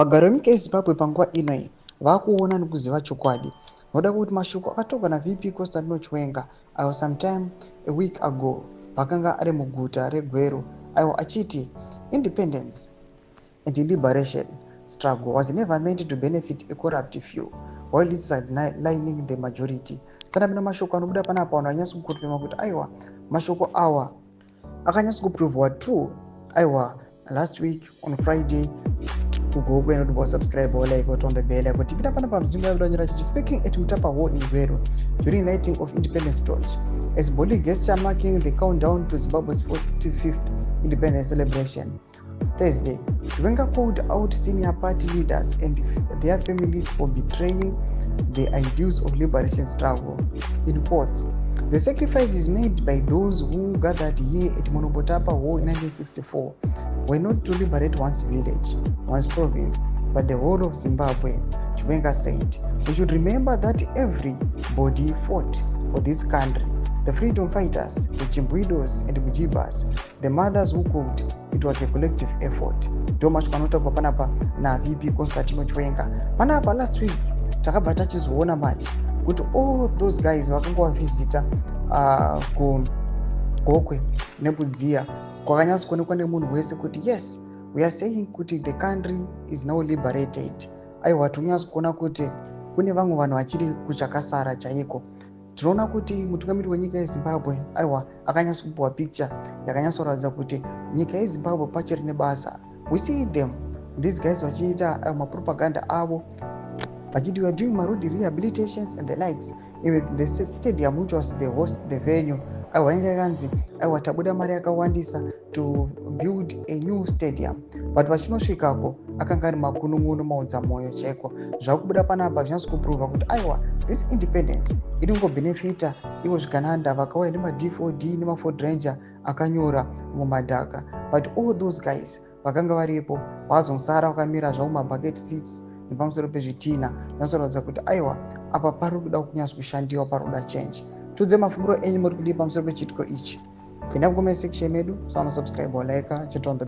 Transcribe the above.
vagari venyika yeZimbabwe panguva inoi vakuona nekuziva chokwadi. Noda kuti mashoko akatogwa naVP Constantino Chiwenga ayo sometime a week ago pakanga ari muguta reGweru ayo achiti independence and liberation struggle was never meant to benefit a corrupt few while it's sidelining the majority. Saka mina mashoko anobuda panapa anonyasa kukonfirma kuti aiwa mashoko awa akanyasa kuprovwa true. Aiwa last week on Friday go when you subscribe or like or on the bell icon. Tipita panapa mzimu ya vidonyera chichi speaking at Mutapa War in Gweru during lighting of Independence Torch as body gesture marking the countdown to Zimbabwe's 45th independence celebration. Thursday, Chiwenga called out senior party leaders and their families for betraying the ideals of liberation struggle. In quotes, the sacrifices made by those who gathered here at Mutapa War in 1964 were not to liberate one's village, one's province, but the whole of Zimbabwe. Chiwenga said, we should remember that everybody fought for this country. The freedom fighters, the Chimbwidos and Mujibas, the mothers who cooked, it was a collective effort. Thomas Kwanotapa panapa na VP Constantino Chiwenga. Panapa last week, takabva tachizoona manje kuti all those guys vakanga vavhizita kuGokwe neBudziya kwakanyasa kuonekwa nemunhu wese kuti yes, we are saying kuti the country is now liberated. Aiwa tonyasa kuona kuti kune vamwe vanhu vachiri kuchakasara chaiko. Tinoona kuti mutungamiri wenyika yeZimbabwe aiwa akanyasa kupuwa picture yakanyasa kuratidza kuti nyika yeZimbabwe pachiri nebasa. We see them, these guys vachiita mapropaganda avo vachiti we are doing road rehabilitations and the likes. Even the stadium which was the venue aiwa inga yakanzi aiwa tabuda mari yakawandisa to build a new stadium, but vachinosvikako akanga ari makunun'unu maudza moyo chaiko. Zvakubuda panapa zvinasi kuprova kuti aiwa this independence iri kungobenefita ivo zvikananda vakauya nema-D4D nema-Ford Ranger akanyora mumadhaka, but all those guys vakanga varipo vazosara vakamira zvavo mabucket seats nepamusoro pezvitina zvinoratidza kuti aiwa apa pari kuda kunyasa kushandiwa, pari kuda change. Tudze mafunguro enyu muri kudii pamusoro pechiitiko ichi. Pinda mucomment section medu, subscribe or like,